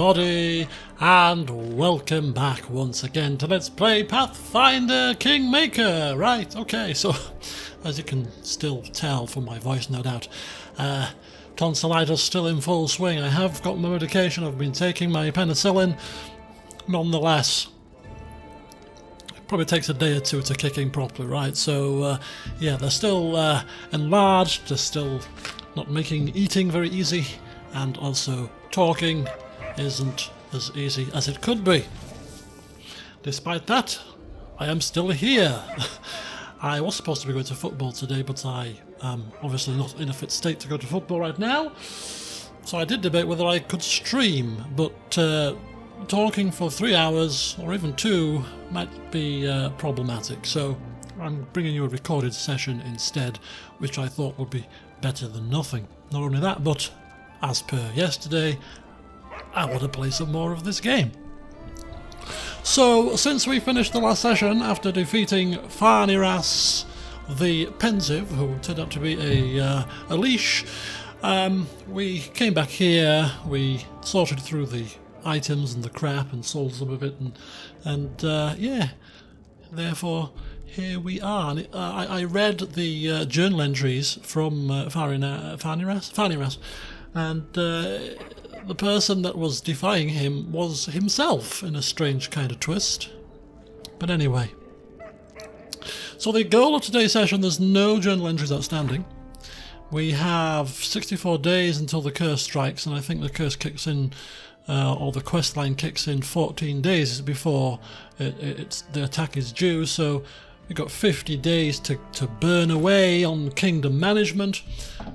everybody, and welcome back once again to Let's Play Pathfinder Kingmaker. Right, okay, so as you can still tell from my voice, no doubt, tonsillitis still in full swing. I have got my medication, I've been taking my penicillin. Nonetheless, it probably takes a day or two to kick in properly, right? So yeah, they're still enlarged, they're still not making eating very easy, and also talking isn't as easy as it could be. Despite that, I am still here. I was supposed to be going to football today, but I am obviously not in a fit state to go to football right now. So I did debate whether I could stream, but talking for 3 hours or even 2 might be problematic. So I'm bringing you a recorded session instead, which I thought would be better than nothing. Not only that, but as per yesterday, I want to play some more of this game. So, since we finished the last session after defeating Farniras the Pensive, who turned out to be a leash, we came back here, we sorted through the items and the crap and sold some of it, and yeah, therefore here we are. And I read the journal entries from Farniras, and the person that was defying him was himself, in a strange kind of twist. But anyway, so the goal of today's session, there's no journal entries outstanding. We have 64 days until the curse strikes, and I think the curse kicks in, or the quest line kicks in 14 days before the attack is due, so we've got 50 days to burn away on kingdom management,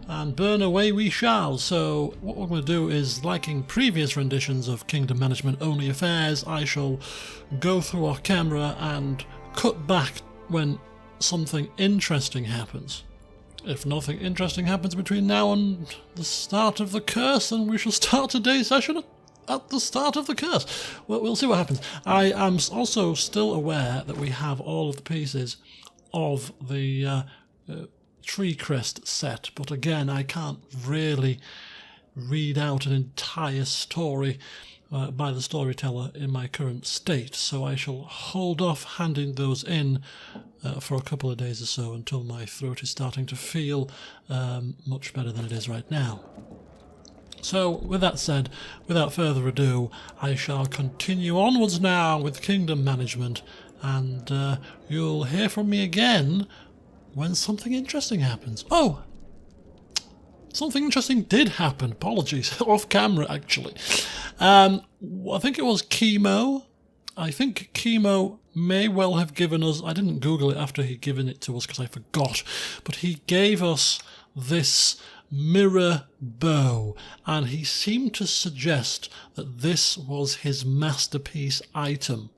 and burn away we shall. So what we're going to do is, like in previous renditions of kingdom management only affairs, I shall go through our camera and cut back when something interesting happens. If nothing interesting happens between now and the start of the curse, then we shall start today's session at the start of the curse. Well, we'll see what happens. I am also still aware that we have all of the pieces of the tree crest set, but again, I can't really read out an entire story by the storyteller in my current state, so I shall hold off handing those in for a couple of days or so until my throat is starting to feel much better than it is right now. So, with that said, without further ado, I shall continue onwards now with kingdom management, and you'll hear from me again when something interesting happens. Oh! Something interesting did happen. Apologies. Off camera, actually. I think it was Chemo. I think Chemo may well have given us... I didn't Google it after he'd given it to us because I forgot. But he gave us this mirror bow, and he seemed to suggest that this was his masterpiece item.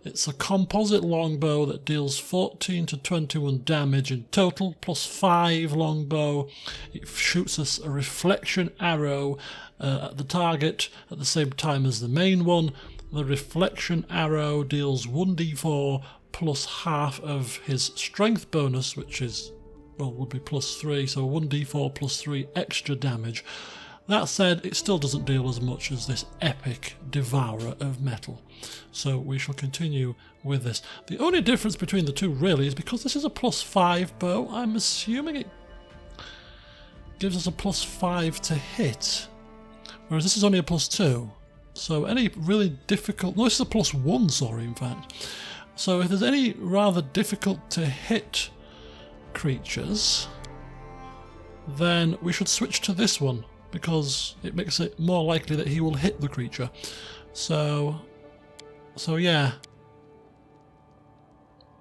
It's a composite longbow that deals 14 to 21 damage in total, plus 5 longbow. It shoots us a reflection arrow at the target at the same time as the main one. The reflection arrow deals 1d4 plus half of his strength bonus, which is, well, would be plus 3, so 1d4 plus 3 extra damage. That said, it still doesn't deal as much as this epic devourer of metal. So we shall continue with this. The only difference between the two really is because this is a plus 5 bow, I'm assuming it gives us a plus 5 to hit, whereas this is only a plus 2. So any really difficult... No, this is a plus 1, sorry, in fact. So if there's any rather difficult to hit creatures, then we should switch to this one, because it makes it more likely that he will hit the creature. So yeah,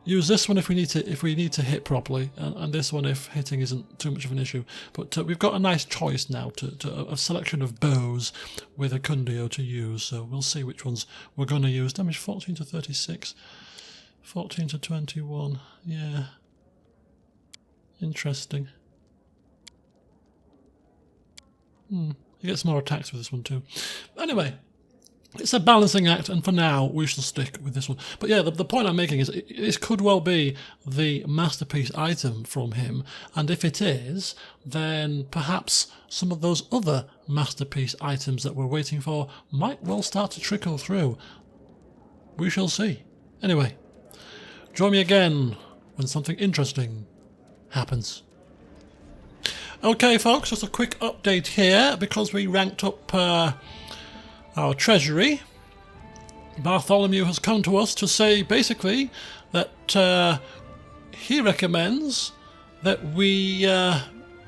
use this one if we need to hit properly, and this one if hitting isn't too much of an issue. But we've got a nice choice now to a selection of bows with a Cundio to use. So we'll see which ones we're going to use. Damage 14 to 36, 14 to 21. Yeah. Interesting. He gets more attacks with this one too. Anyway, It's a balancing act, and for now we shall stick with this one. But yeah, the point I'm making is this could well be the masterpiece item from him, and if it is, then perhaps some of those other masterpiece items that we're waiting for might well start to trickle through. We shall see. Anyway, join me again when something interesting happens. Okay folks, just a quick update here, because we ranked up our treasury. Bartholomew has come to us to say basically that he recommends that we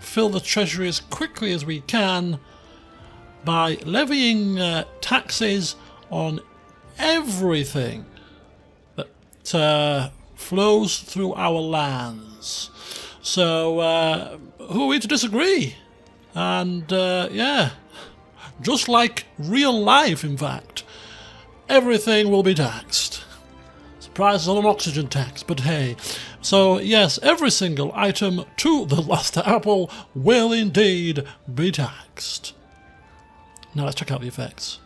fill the treasury as quickly as we can by levying taxes on everything that flows through our lands. So who are we to disagree? And yeah, just like real life, in fact, everything will be taxed. Surprise on an oxygen tax, but hey. So yes, every single item to the last apple will indeed be taxed. Now let's check out the effects.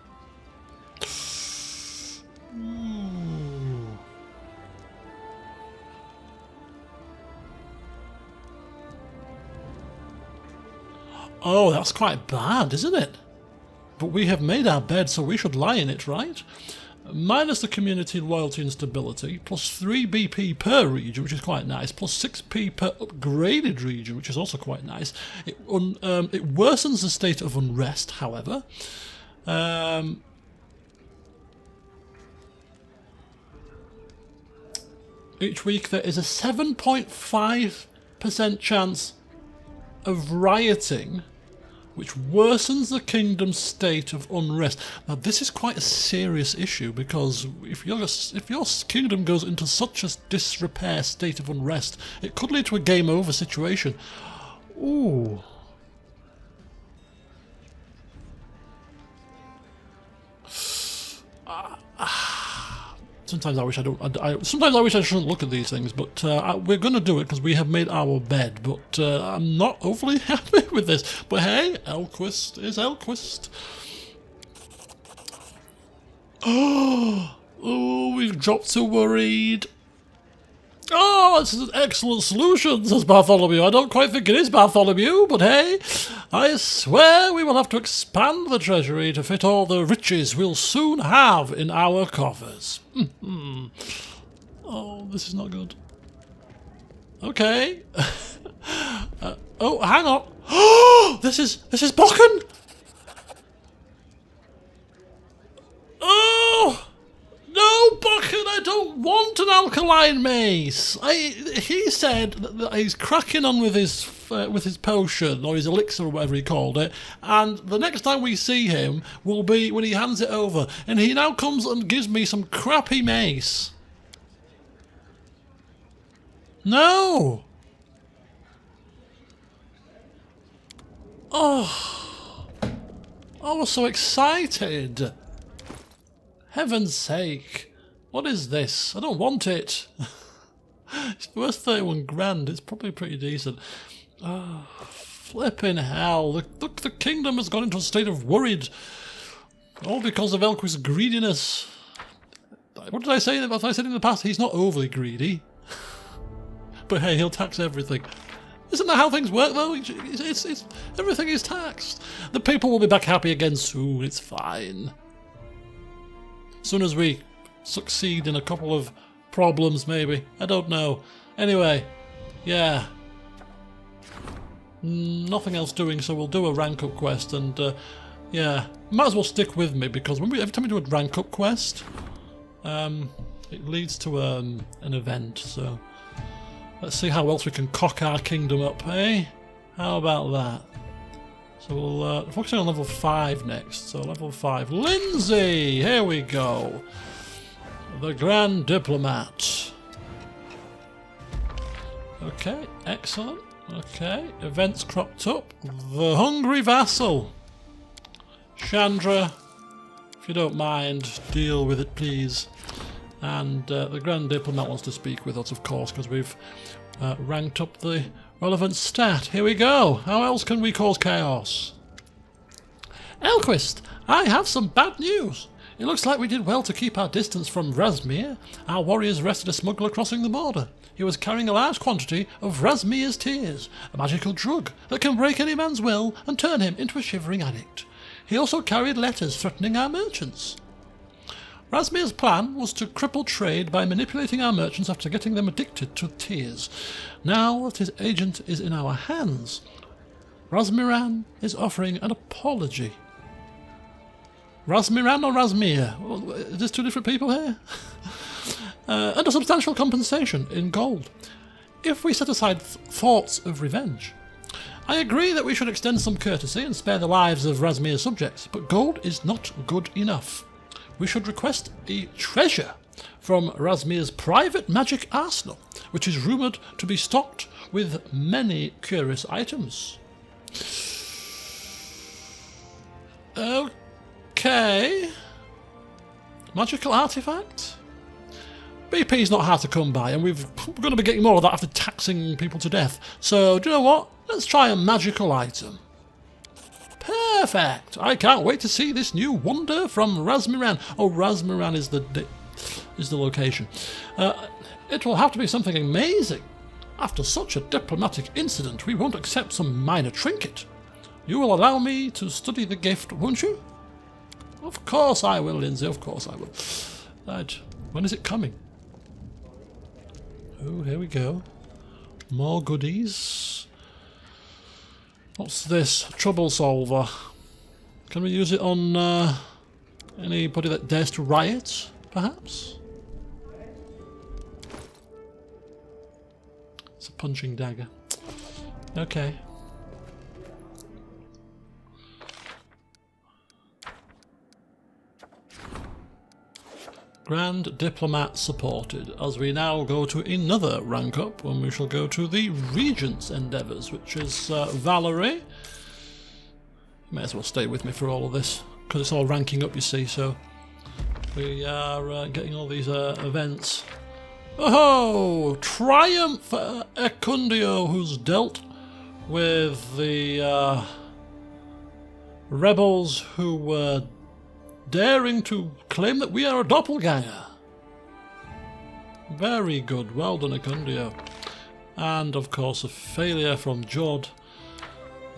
Oh, that's quite bad, isn't it? But we have made our bed, so we should lie in it, right? Minus the community loyalty and stability, plus 3 BP per region, which is quite nice, plus 6p per upgraded region, which is also quite nice. It worsens the state of unrest, however. Each week there is a 7.5% chance of rioting, which worsens the kingdom's state of unrest. Now this is quite a serious issue, because if your kingdom goes into such a disrepair state of unrest, it could lead to a game over situation. Ooh. Sometimes I wish sometimes I wish I shouldn't look at these things, but we're going to do it because we have made our bed. But I'm not overly happy with this. But hey, Elquist is Elquist. Oh, we've dropped to worried. Oh, this is an excellent solution, says Bartholomew. I don't quite think it is Bartholomew, but hey, I swear we will have to expand the treasury to fit all the riches we'll soon have in our coffers. Oh, this is not good. Okay. Oh, hang on. Oh, this is Bokken. Oh. No, Bokken, I don't want an alkaline mace. He said that he's cracking on with his potion, or his elixir, or whatever he called it, and the next time we see him will be when he hands it over, and he now comes and gives me some crappy mace. No! Oh, I was so excited. Heaven's sake, what is this? I don't want it. It's worth 31 grand, it's probably pretty decent. Oh, flipping hell, the kingdom has gone into a state of worried. All because of Elquist's greediness. What did I say? What I said in the past? He's not overly greedy. But hey, he'll tax everything. Isn't that how things work though? It's everything is taxed. The people will be back happy again soon, it's fine. As soon as we succeed in a couple of problems, maybe. I don't know. Anyway, yeah. Nothing else doing, so we'll do a rank up quest, and yeah, might as well stick with me, because every time we do a rank up quest, it leads to an event. So let's see how else we can cock our kingdom up, eh? How about that? So we'll focusing on level 5 next. So level 5, Lindsay. Here we go. The Grand Diplomat. Okay, excellent. Okay, events cropped up. The Hungry Vassal. Chandra, if you don't mind, deal with it, please. And the Grand Diplomat wants to speak with us, of course, because we've ranked up the relevant stat. Here we go. How else can we cause chaos? Elquist, I have some bad news. It looks like we did well to keep our distance from Razmir. Our warriors arrested a smuggler crossing the border. He was carrying a large quantity of Razmir's tears, a magical drug that can break any man's will and turn him into a shivering addict. He also carried letters threatening our merchants. Razmir's plan was to cripple trade by manipulating our merchants after getting them addicted to tears. Now that his agent is in our hands, Razmiran is offering an apology. Razmiran or Razmir? Is there two different people here? And a substantial compensation in gold, if we set aside thoughts of revenge. I agree that we should extend some courtesy and spare the lives of Razmir's subjects, but gold is not good enough. We should request a treasure from Razmir's private magic arsenal, which is rumoured to be stocked with many curious items. Okay. Magical artifact? BP's not hard to come by, and we're going to be getting more of that after taxing people to death. So, do you know what? Let's try a magical item. Perfect! I can't wait to see this new wonder from Razmiran. Oh, Razmiran is the location. It will have to be something amazing. After such a diplomatic incident, we won't accept some minor trinket. You will allow me to study the gift, won't you? Of course I will, Lindsay, of course I will. Right, when is it coming? Oh, here we go. More goodies. What's this? Trouble solver. Can we use it on anybody that dares to riot, perhaps? It's a punching dagger. Okay. Grand Diplomat supported, as we now go to another rank up when we shall go to the Regent's endeavours, which is Valerie. You may as well stay with me for all of this, because it's all ranking up, you see, so we are getting all these events. Oh, Triumph Ecundio, who's dealt with the rebels who were daring to claim that we are a doppelganger. Very good, well done, Ecundio. And of course a failure from Jod.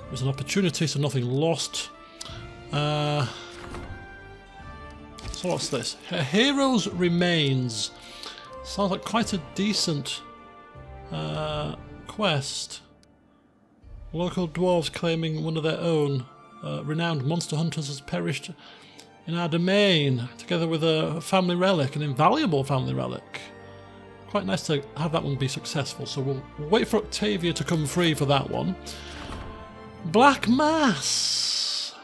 It was an opportunity, so nothing lost. So what's this? Her Hero's Remains. Sounds like quite a decent quest. Local dwarves claiming one of their own. Renowned monster hunters has perished in our domain, together with a family relic, an invaluable family relic. Quite nice to have that one be successful, so we'll wait for Octavia to come free for that one. Black Mass!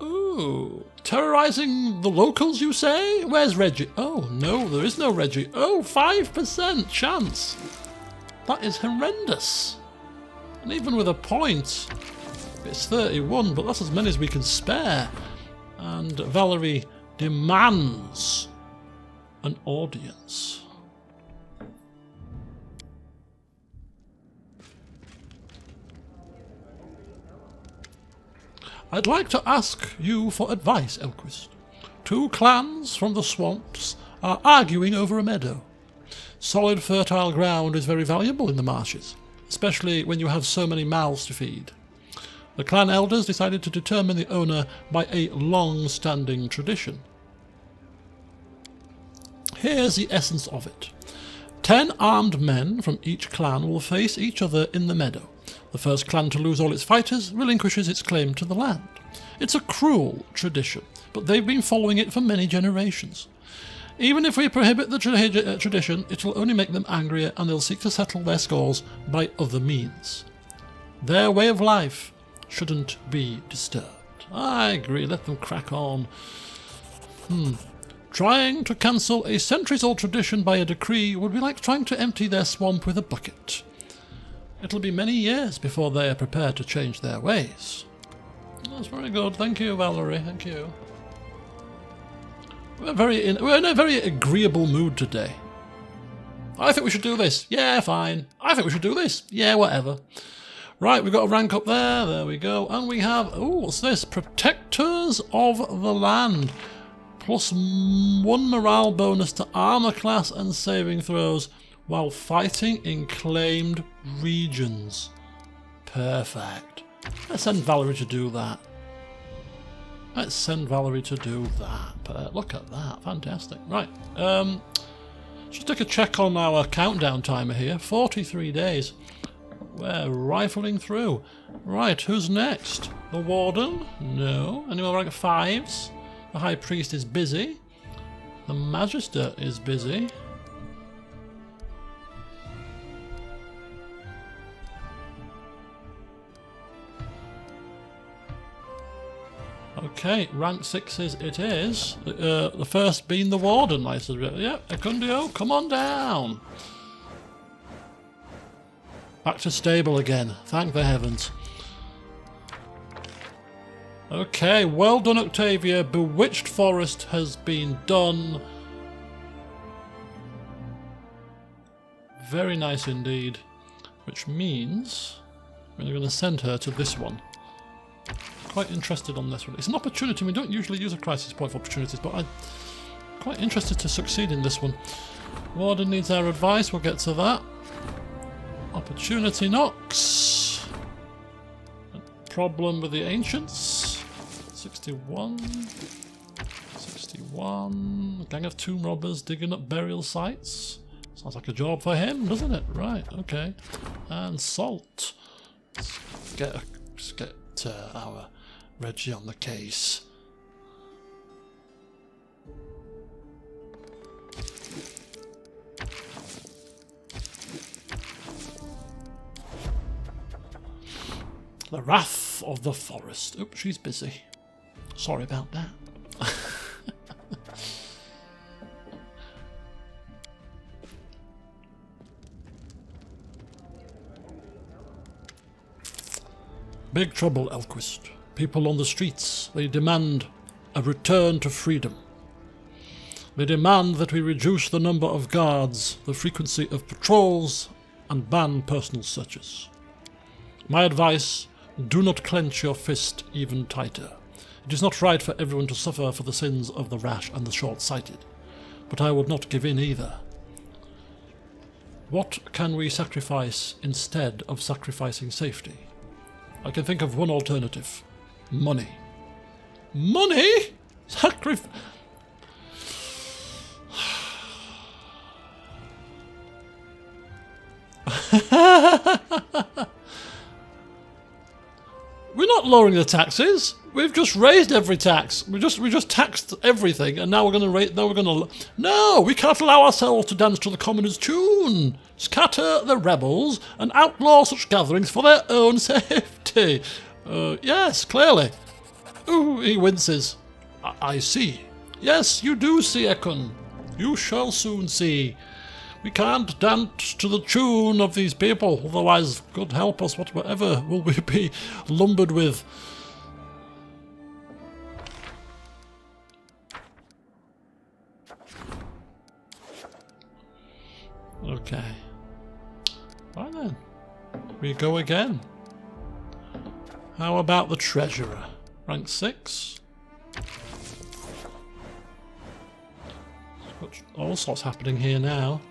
Ooh, terrorising the locals, you say? Where's Reggie? Oh, no, there is no Reggie. Oh, 5% chance! That is horrendous. And even with a point, it's 31, but that's as many as we can spare. And Valerie demands an audience. I'd like to ask you for advice, Elquist. Two clans from the swamps are arguing over a meadow. Solid fertile ground is very valuable in the marshes, especially when you have so many mouths to feed. The clan elders decided to determine the owner by a long-standing tradition. Here's the essence of it. 10 armed men from each clan will face each other in the meadow. The first clan to lose all its fighters relinquishes its claim to the land. It's a cruel tradition, but they've been following it for many generations. Even if we prohibit the tradition, it will only make them angrier, and they'll seek to settle their scores by other means. Their way of life shouldn't be disturbed. I agree, let them crack on. Trying to cancel a centuries-old tradition by a decree would be like trying to empty their swamp with a bucket. It'll be many years before they are prepared to change their ways. That's very good, thank you, Valerie, thank you. We're in a very agreeable mood today. I think we should do this. Yeah, fine. I think we should do this. Yeah, whatever. Right, we've got a rank up there. There we go. And we have, oh, what's this? Protectors of the Land. Plus 1 morale bonus to armor class and saving throws while fighting in claimed regions. Perfect. Let's send Valerie to do that. Let's send Valerie to do that. Look at that. Fantastic. Right. Just take a check on our countdown timer here. 43 days. We're rifling through. Right, who's next? The Warden? No. Anyone rank 5s? The High Priest is busy. The Magister is busy. Okay, rank 6s it is. The first being the Warden, I said. Yep, Ecundio, come on down. Back to stable again, thank the heavens. Okay, well done Octavia, Bewitched Forest has been done. Very nice indeed. Which means we're going to send her to this one. Quite interested on this one. It's an opportunity, we don't usually use a crisis point for opportunities, but I'm quite interested to succeed in this one. Warden needs our advice, we'll get to that. Opportunity knocks. Problem with the ancients. 61. 61. Gang of tomb robbers digging up burial sites. Sounds like a job for him, doesn't it? Right, okay. And salt. Let's get our Reggie on the case. The Wrath of the Forest. Oops, she's busy. Sorry about that. Big trouble, Elquist. People on the streets, they demand a return to freedom. They demand that we reduce the number of guards, the frequency of patrols, and ban personal searches. My advice, do not clench your fist even tighter. It is not right for everyone to suffer for the sins of the rash and the short-sighted, but I would not give in either. What can we sacrifice instead of sacrificing safety? I can think of one alternative. Money. Money? Sacrifice. We're not lowering the taxes. We've just raised every tax. We just taxed everything, and now we're going to raise. Now we're going to. No, we can't allow ourselves to dance to the commoners' tune. Scatter the rebels and outlaw such gatherings for their own safety. Yes, clearly. Ooh, he winces. I see. Yes, you do see, Ekun. You shall soon see. We can't dance to the tune of these people, otherwise, God help us, whatever will we be lumbered with? Okay. Right then. We go again. How about the Treasurer? Rank 6. Got all sorts happening here now.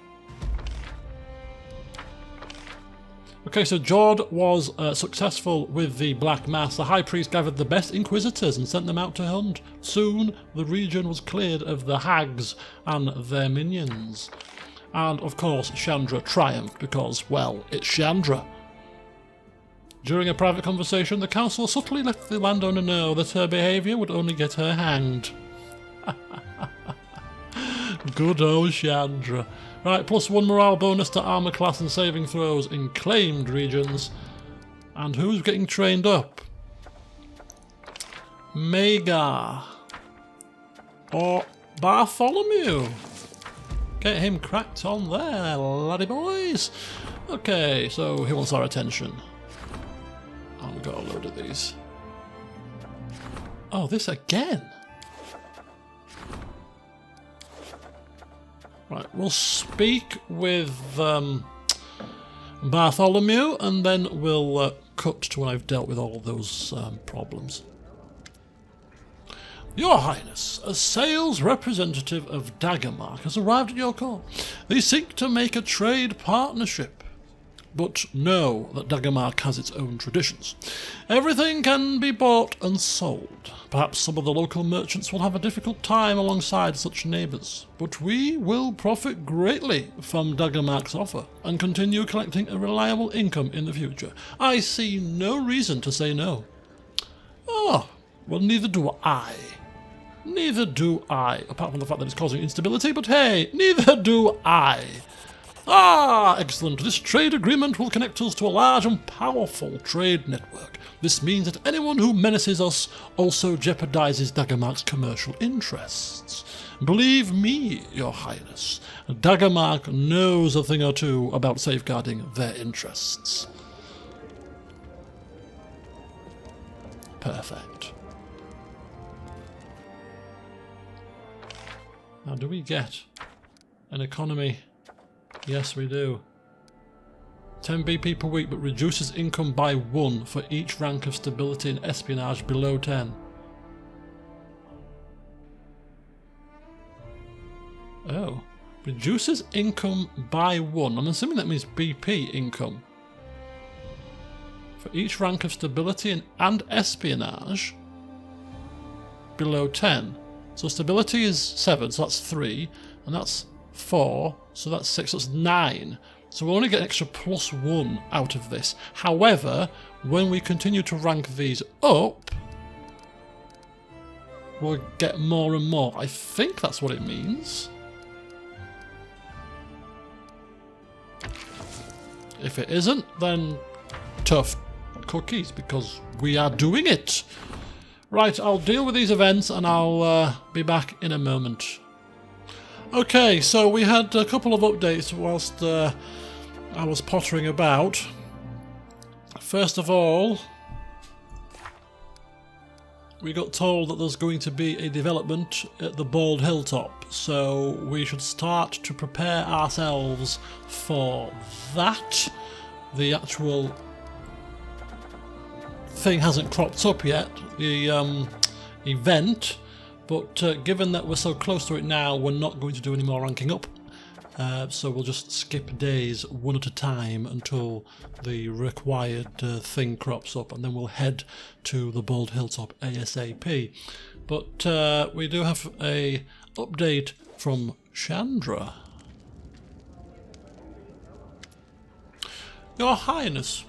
Okay, so Jord was successful with the Black Mass. The High Priest gathered the best Inquisitors and sent them out to hunt. Soon, the region was cleared of the Hags and their minions. And, of course, Chandra triumphed because, well, it's Chandra. During a private conversation, the council subtly let the landowner know that her behaviour would only get her hanged. Good old Chandra. Right, plus 1 morale bonus to armour class and saving throws in claimed regions. And who's getting trained up? Magar. Or Bartholomew. Get him cracked on there, laddie boys. Okay, so he wants our attention. Oh, we've got a load of these. Oh, this again? Right, we'll speak with Bartholomew and then we'll cut to when I've dealt with all of those problems. Your Highness, a sales representative of Daggermark has arrived at your call. They seek to make a trade partnership, but know that Daggermark has its own traditions. Everything can be bought and sold. Perhaps some of the local merchants will have a difficult time alongside such neighbours, but we will profit greatly from Daggermark's offer and continue collecting a reliable income in the future. I see no reason to say no. Oh, well, neither do I. Neither do I, apart from the fact that it's causing instability, but hey, neither do I. Ah, excellent. This trade agreement will connect us to a large and powerful trade network. This means that anyone who menaces us also jeopardizes Daggermark's commercial interests. Believe me, Your Highness, Daggermark knows a thing or two about safeguarding their interests. Perfect. Now, do we get an economy? Yes, we do. 10 BP per week, but reduces income by 1 for each rank of stability and espionage below 10. Oh. Reduces income by 1. I'm assuming that means BP income. For each rank of stability and espionage below 10. So stability is 7, so that's 3, and that's 4, so that's 6, so that's 9. So we'll only get an extra +1 out of this. However, when we continue to rank these up, we'll get more and more. I think that's what it means. If it isn't, then tough cookies, because we are doing it. Right, I'll deal with these events and I'll be back in a moment. Okay, so we had a couple of updates whilst I was pottering about. First of all, we got told that there's going to be a development at the Bald Hilltop, so we should start to prepare ourselves for that. The actual thing hasn't cropped up yet, the event, but given that we're so close to it now, we're not going to do any more ranking up. So we'll just skip days one at a time until the required thing crops up, and then we'll head to the Bald Hilltop ASAP. But we do have a update from Chandra. Your Highness,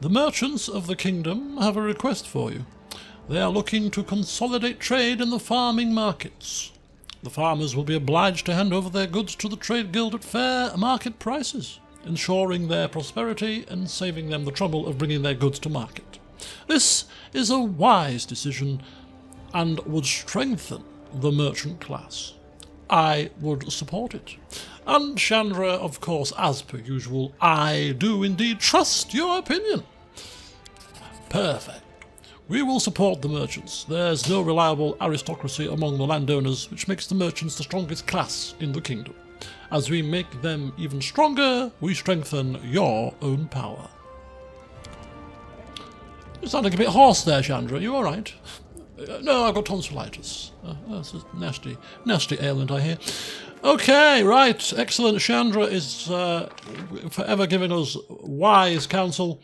the merchants of the kingdom have a request for you. They are looking to consolidate trade in the farming markets. The farmers will be obliged to hand over their goods to the trade guild at fair market prices, ensuring their prosperity and saving them the trouble of bringing their goods to market. This is a wise decision and would strengthen the merchant class. I would support it. And Chandra, of course, as per usual, I do indeed trust your opinion. Perfect. We will support the merchants. There's no reliable aristocracy among the landowners, which makes the merchants the strongest class in the kingdom. As we make them even stronger, we strengthen your own power. You're sounding a bit hoarse there, Chandra. You alright? No, I've got tonsillitis. That's a nasty ailment, I hear. Okay, right. Excellent. Chandra is forever giving us wise counsel.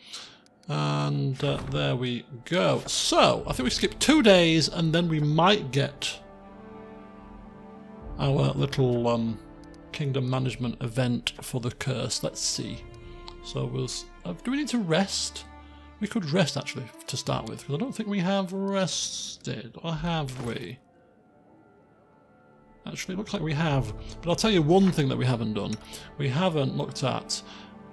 And there we go. So, I think we skip 2 days and then we might get our little kingdom management event for the curse. Let's see. So, do we need to rest? We could rest, actually, to start with, because I don't think we have rested. Or have we? Actually, it looks like we have. But I'll tell you one thing that we haven't done. We haven't looked at...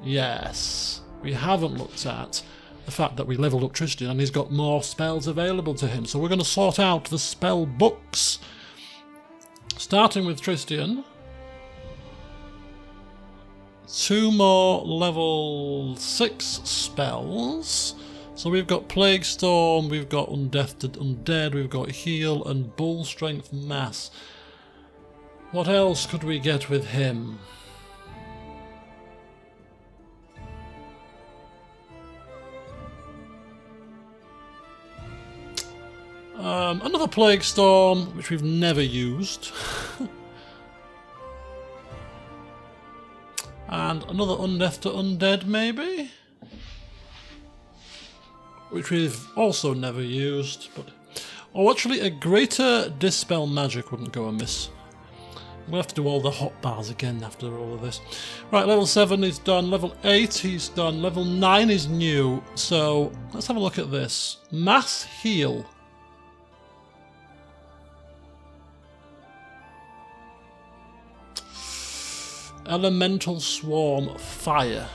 Yes. We haven't looked at the fact that we leveled up Tristan and he's got more spells available to him. So we're going to sort out the spell books. Starting with Tristan. 2 more level 6 spells. So we've got Plague Storm, we've got Undead, we've got Heal and Bull Strength Mass. What else could we get with him? Another Plague Storm, which we've never used. And another Undeath to Undead, maybe? Which we've also never used, but... Oh, actually, a Greater Dispel Magic wouldn't go amiss. We'll have to do all the hot bars again after all of this. Right, level 7 is done, level 8 he's done, level 9 is new. So, let's have a look at this. Mass Heal. Elemental Swarm Fire.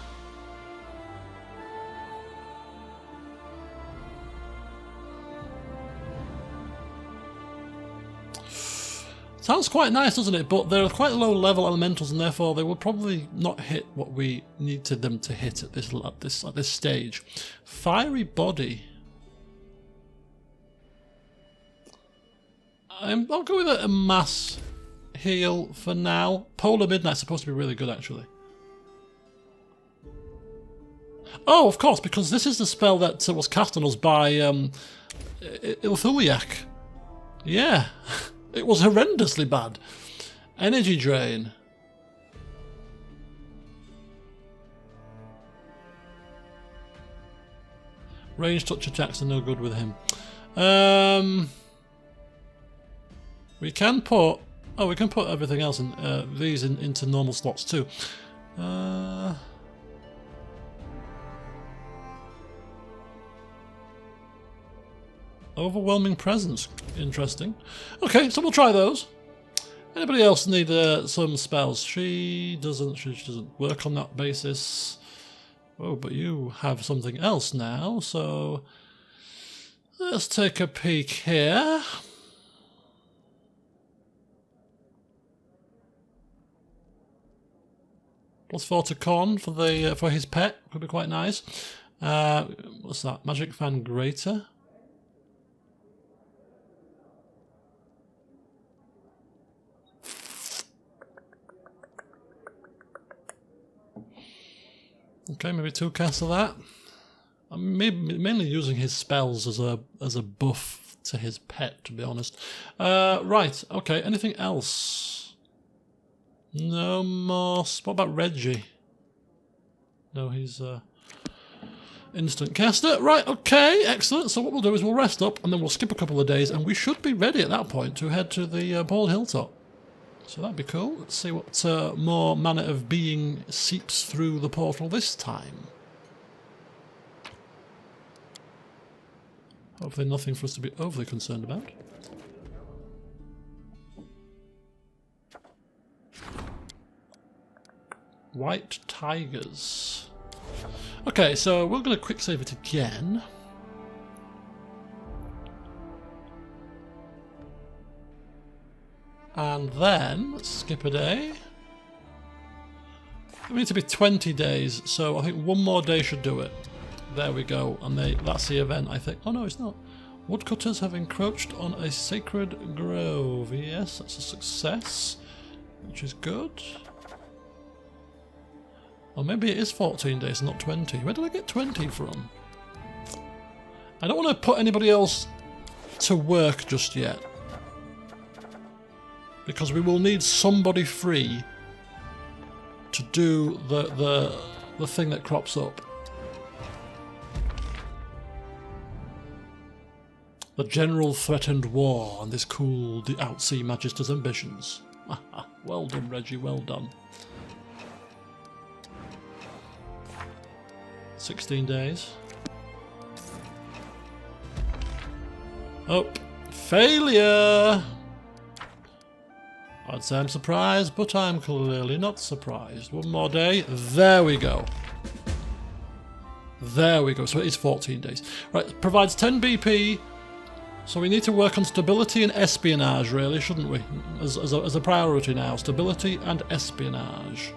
Sounds quite nice, doesn't it? But they're quite low level elementals, and therefore they will probably not hit what we needed them to hit at this stage. Fiery Body. I'll go with a mass heal for now. Polar Midnight's supposed to be really good, actually. Oh, of course, because this is the spell that was cast on us by Ilthuliak. Yeah. It was horrendously bad. Energy Drain. Range touch attacks are no good with him. We can put... Oh, we can put everything else in these into normal slots too. Overwhelming Presence. Interesting. Okay, so we'll try those. Anybody else need some spells? She doesn't. She doesn't work on that basis. Oh, but you have something else now, so let's take a peek here. +4 to con for the for his pet could be quite nice. What's that? Magic Fan Greater. Okay, maybe 2 casts of that. I'm mainly using his spells as a buff to his pet, to be honest. Right, okay, anything else? No more. What about Reggie? No, he's instant caster. Right, okay, excellent. So what we'll do is we'll rest up and then we'll skip a couple of days and we should be ready at that point to head to the Bald Hilltop. So that'd be cool. Let's see what more manner of being seeps through the portal this time. Hopefully nothing for us to be overly concerned about. White Tigers. Okay, so we're going to quick save it again. And then, skip a day. We need to be 20 days, so I think one more day should do it. There we go, and that's the event, I think. Oh no, it's not. Woodcutters have encroached on a sacred grove. Yes, that's a success, which is good. Or maybe it is 14 days, not 20. Where did I get 20 from? I don't want to put anybody else to work just yet, because we will need somebody free to do the thing that crops up. The general threatened war, and this cooled the Outsea Magister's ambitions. Well done, Reggie, well done. 16 days. Oh, failure! I'd say I'm surprised, but I'm clearly not surprised. One more day. There we go. There we go. So it is 14 days. Right, provides 10 BP. So we need to work on stability and espionage, really, shouldn't we? As a priority now. Stability and espionage.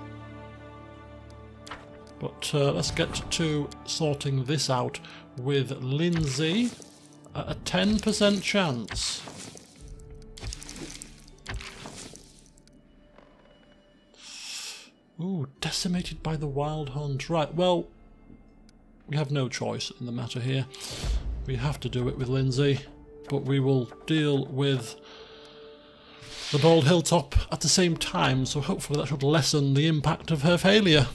But let's get to sorting this out with Lindsay at a 10% chance. Ooh, decimated by the wild hunt. Right, well, we have no choice in the matter here. We have to do it with Lindsay. but we will deal with the Bald Hilltop at the same time, so hopefully that should lessen the impact of her failure.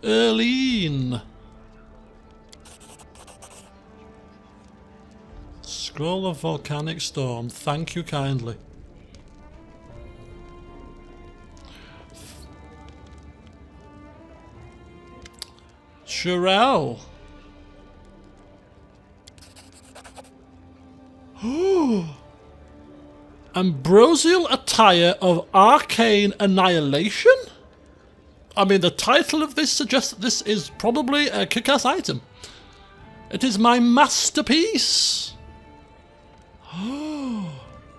Erlene! Scroll of Volcanic Storm, thank you kindly. Shirelle! Ambrosial Attire of Arcane Annihilation? I mean, the title of this suggests that this is probably a kick-ass item. It is my masterpiece!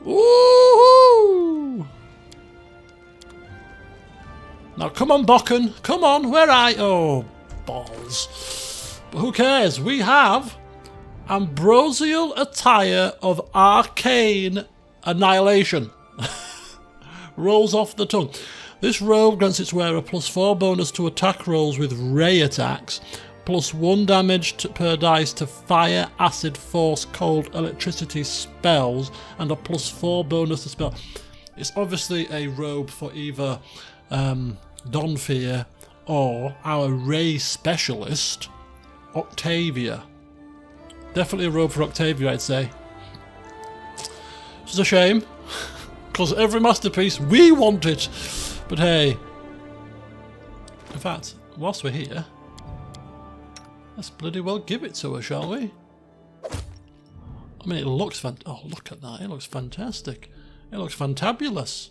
Woohoo! Now come on, Bokken, come on, where are you? Oh, balls. But who cares? We have Ambrosial Attire of Arcane Annihilation. Rolls off the tongue. This robe grants its wearer +4 bonus to attack rolls with ray attacks, +1 damage per dice to fire, acid, force, cold, electricity spells, and a +4 bonus to spell. It's obviously a robe for either Donfear or our ray specialist, Octavia. Definitely a robe for Octavia, I'd say. Which is a shame, because every masterpiece, we want it. But hey, in fact, whilst we're here, let's bloody well give it to her, shall we? I mean, it looks oh, look at that. It looks fantastic. It looks fantabulous.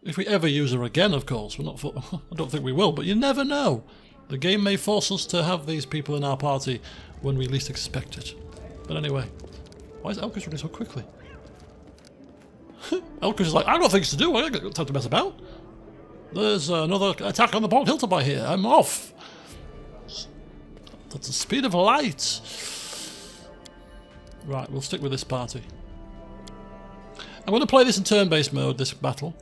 If we ever use her again, of course. We're not. I don't think we will, but you never know. The game may force us to have these people in our party when we least expect it. But anyway, why is Elkis running so quickly? Elkis is like, I've got things to do. I ain't got time to mess about. There's another attack on the Bald Hilltop I hear. I'm off. That's the speed of light. Right, we'll stick with this party. I'm going to play this in turn-based mode, this battle.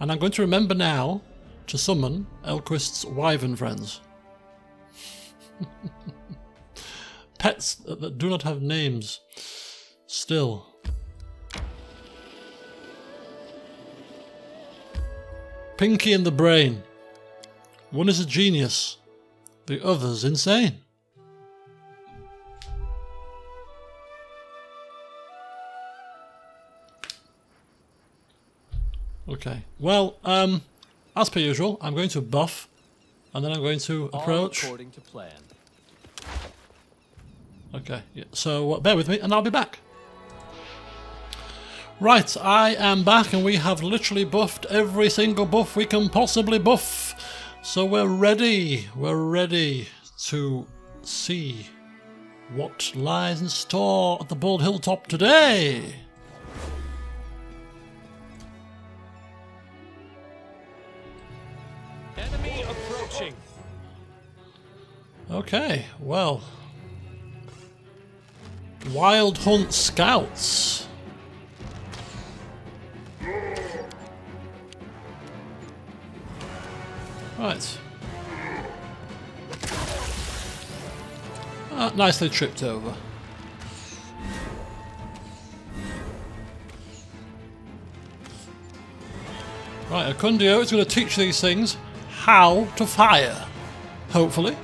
And I'm going to remember now to summon Elquist's wyvern friends. Pets that do not have names. Still. Pinky and the Brain. One is a genius. The other's insane. Okay. Well, as per usual, I'm going to buff, and then I'm going to approach. All according to plan. Okay. Yeah. So bear with me, and I'll be back. Right, I am back, and we have literally buffed every single buff we can possibly buff. So we're ready. We're ready to see what lies in store at the Bald Hilltop today. Enemy approaching. Okay, well. Wild Hunt Scouts. Right. Nicely tripped over. Right, Acundio is going to teach these things how to fire. Hopefully.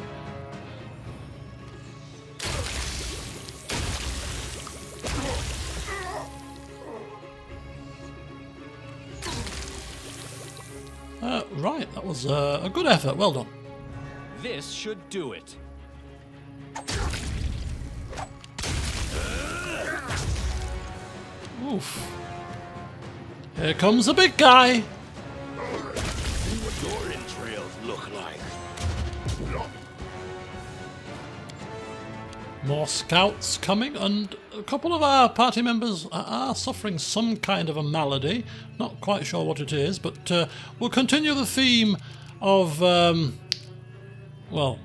Right, that was a good effort. Well done. This should do it. Oof. Here comes the big guy. See what your entrails look like. More scouts coming, and a couple of our party members are suffering some kind of a malady. Not quite sure what it is, but we'll continue the theme of, well,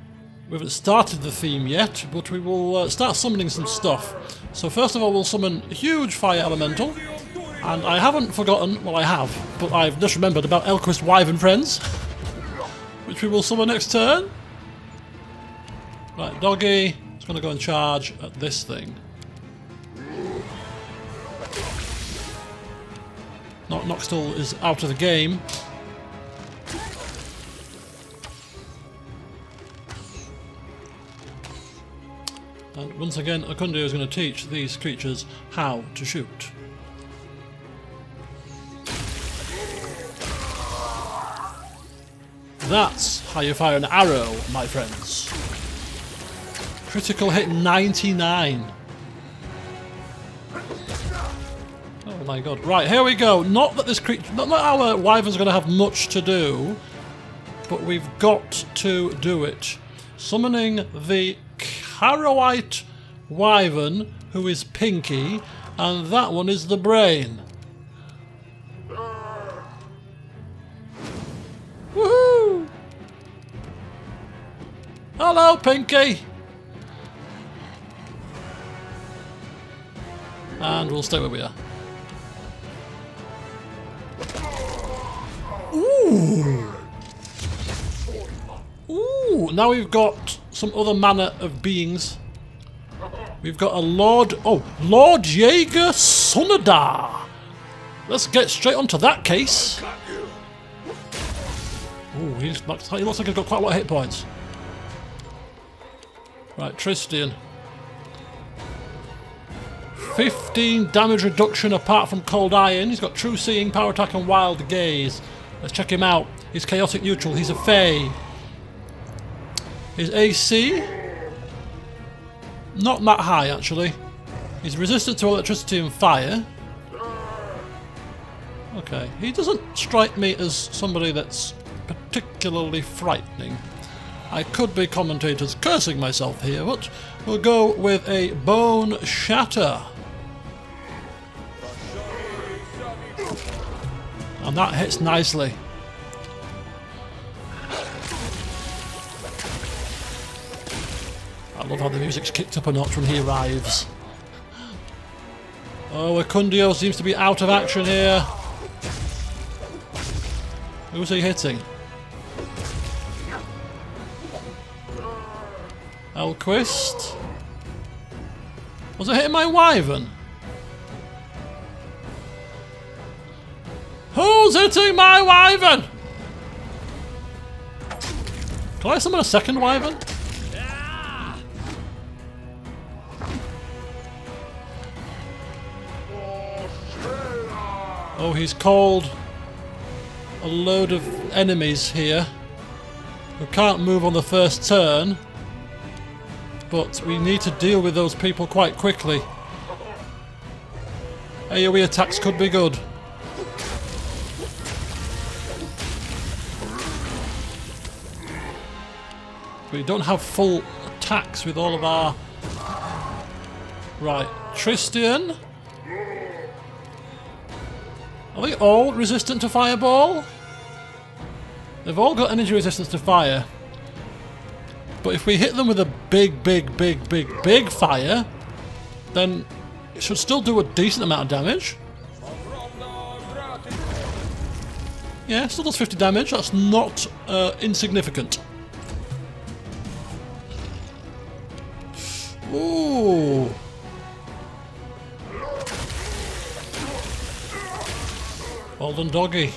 we haven't started the theme yet, but we will start summoning some stuff. So first of all, we'll summon a huge fire elemental, and I haven't forgotten, well I have, but I've just remembered about Elquist Wyvern Friends, which we will summon next turn. Right, Doggy, It's going to go and charge at this thing. Noxtal is out of the game. And once again, Akundio is going to teach these creatures how to shoot. That's how you fire an arrow, my friends. Critical hit 99. Oh my god. Right, here we go. Not that this creature, not that our wyvern's going to have much to do, but we've got to do it. Summoning the Harrowite wyvern, who is Pinky, and that one is the brain. Woohoo! Hello, Pinky! And we'll stay where we are. Ooh! Ooh! Now we've got some other manner of beings. We've got a Lord... Oh! Lord Jaeger Sunadar! Let's get straight onto that case. Ooh, he looks like he's got quite a lot of hit points. Right, Tristian. 15 damage reduction apart from Cold Iron. He's got True Seeing, Power Attack and Wild Gaze. Let's check him out. He's Chaotic Neutral. He's a Fey. His AC? Not that high, actually. He's resistant to electricity and fire. Okay, he doesn't strike me as somebody that's particularly frightening. I could be commentators cursing myself here, but we'll go with a Bone Shatter. And that hits nicely. I love how the music's kicked up a notch when he arrives. Oh, Akundio seems to be out of action here. Who's he hitting? Elquist? Was it hitting my wyvern? Who's hitting my wyvern? Can I summon a second wyvern? Oh, he's called a load of enemies here who can't move on the first turn, but we need to deal with those people quite quickly. AoE attacks could be good. We don't have full attacks with all of our... Right, Tristian. Are they all resistant to fireball? They've all got energy resistance to fire. But if we hit them with a big fire, then it should still do a decent amount of damage. Yeah, still does 50 damage. That's not insignificant. Ooh. Well done, doggy.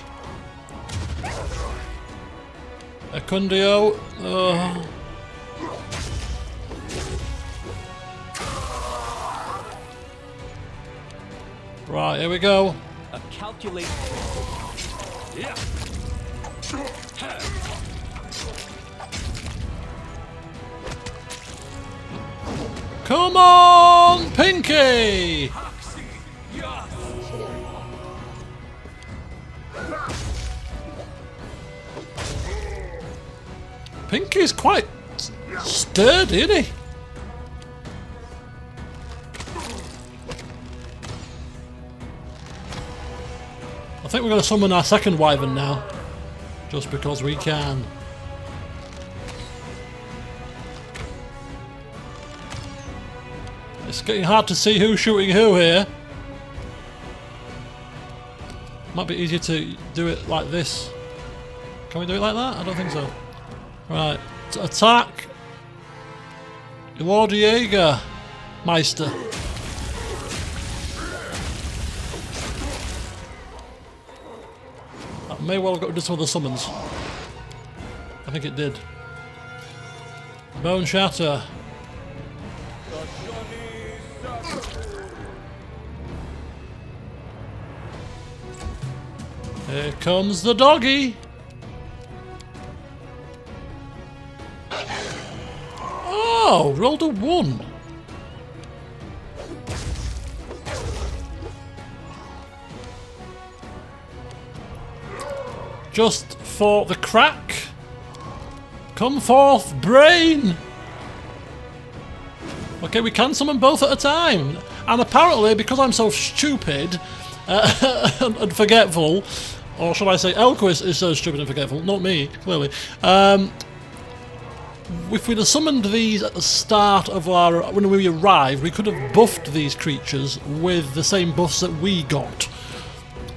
Akundio. Right, here we go. A calculate. Yeah. Come on, Pinky! Pinky's quite sturdy, isn't he? I think we're going to summon our second wyvern now, just because we can. It's getting hard to see who's shooting who here. Might be easier to do it like this. Can we do it like that? I don't think so. Right, attack. Lord Jaeger Meister. That may well have got rid of some of the summons. I think it did. Bone Shatter. Here comes the doggy. Oh, rolled a 1. Just for the crack. Come forth, brain! Okay, we can summon both at a time. And apparently, because I'm so stupid and forgetful, or should I say Elquist is so stupid and forgetful, not me, clearly. If we'd have summoned these at the start of our... when we arrived, we could have buffed these creatures with the same buffs that we got.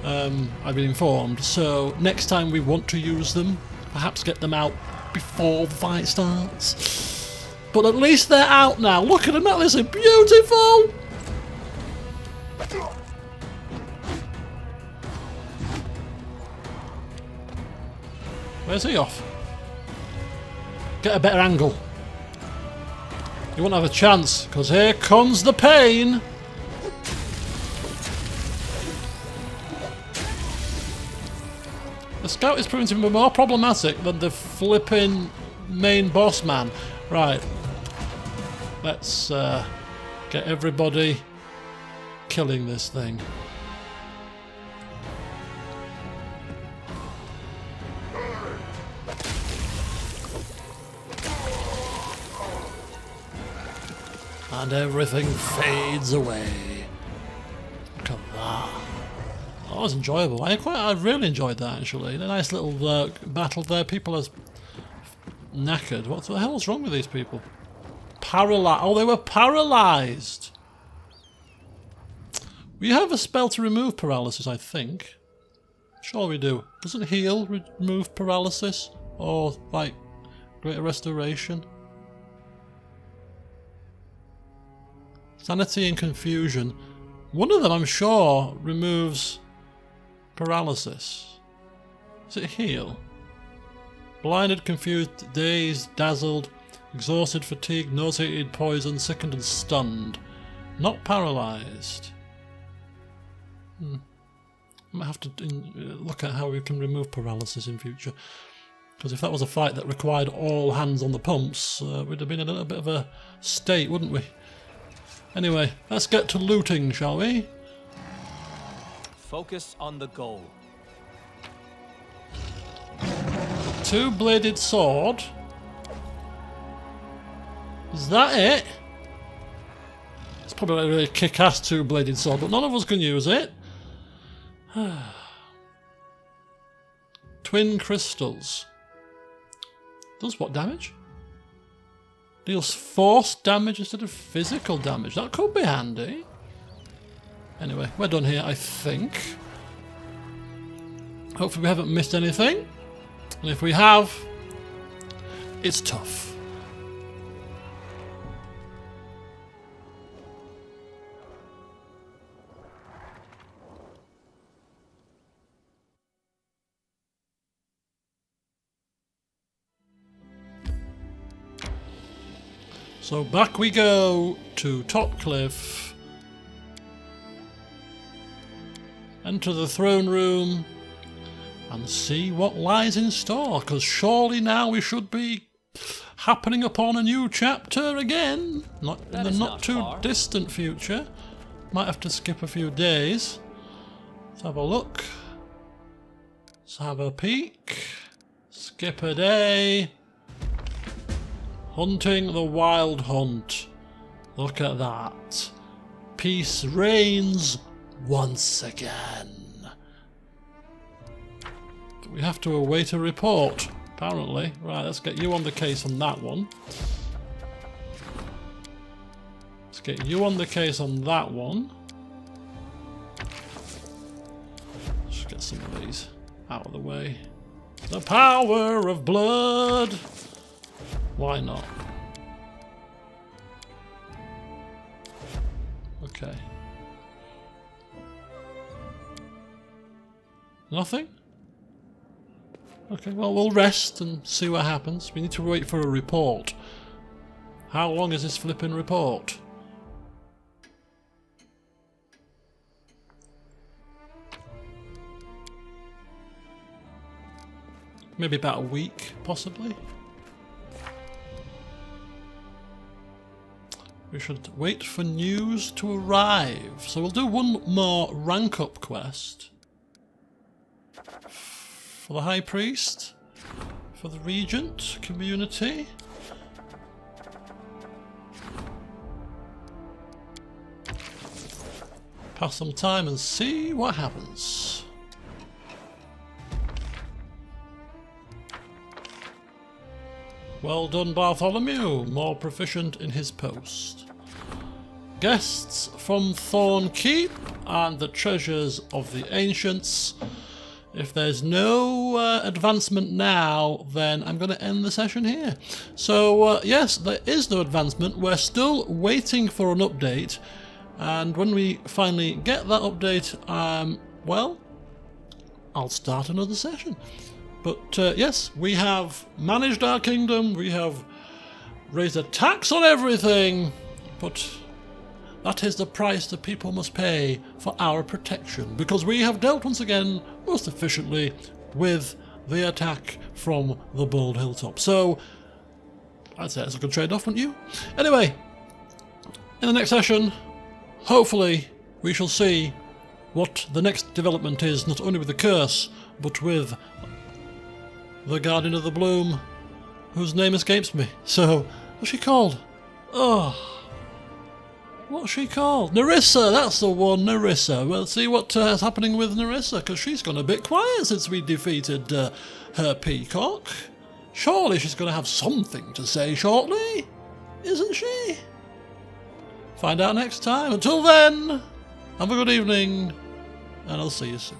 I've been informed. So, next time we want to use them, perhaps get them out before the fight starts. But at least they're out now. Look at them, that is beautiful! Where's he off? Get a better angle. You won't have a chance, because here comes the pain! The scout is proving to be more problematic than the flipping main boss man. Right. Let's get everybody killing this thing. And everything fades away. Look at that. That was enjoyable. I really enjoyed that actually. A nice little battle there. People are knackered. What the hell's wrong with these people? Paralyzed. Oh, they were paralysed. We have a spell to remove paralysis, I think. Sure we do. Doesn't heal remove paralysis? Or, like, greater restoration? Sanity and confusion. One of them, I'm sure, removes paralysis. Is it heal? Blinded, confused, dazed, dazzled, exhausted, fatigued, nauseated, poisoned, sickened and stunned. Not paralysed. I might have to look at how we can remove paralysis in future. Because if that was a fight that required all hands on the pumps, we'd have been in a little bit of a state, wouldn't we? Anyway, let's get to looting, shall we? Focus on the goal. Two-bladed sword. Is that it? It's probably a really kick-ass two-bladed sword, but none of us can use it. Twin crystals. Does what damage? Deals force damage instead of physical damage. That could be handy. Anyway, we're done here, I think. Hopefully we haven't missed anything. And if we have, it's tough. So back we go to Top Cliff. Enter the throne room and see what lies in store, because surely now we should be happening upon a new chapter again. Not in the not too distant future. Might have to skip a few days. Let's have a look. Let's have a peek. Skip a day. Hunting the Wild Hunt. Look at that. Peace reigns once again. But we have to await a report, apparently. Right, let's get you on the case on that one. Let's get you on the case on that one. Let's get some of these out of the way. The power of blood! Why not? Okay. Nothing? Okay, well, we'll rest and see what happens. We need to wait for a report. How long is this flipping report? Maybe about a week, possibly. We should wait for news to arrive. So we'll do one more rank up quest. For the High Priest. For the Regent community. Pass some time and see what happens. Well done, Bartholomew, more proficient in his post. Guests from Thorn Keep and the treasures of the ancients. If there's no advancement now, then I'm going to end the session here. So, yes, there is no advancement. We're still waiting for an update. And when we finally get that update, well, I'll start another session. But yes, we have managed our kingdom, we have raised a tax on everything, but that is the price that people must pay for our protection, because we have dealt once again most efficiently with the attack from the Bald Hilltop. So, I'd say it's a good trade-off, wouldn't you? Anyway, in the next session, hopefully we shall see what the next development is, not only with the curse, but with the Guardian of the Bloom, whose name escapes me. So, what's she called? Oh, what's she called? Nerissa, that's the one, Nerissa. We'll see what is happening with Nerissa, because she's gone a bit quiet since we defeated her peacock. Surely she's going to have something to say shortly, isn't she? Find out next time. Until then, have a good evening, and I'll see you soon.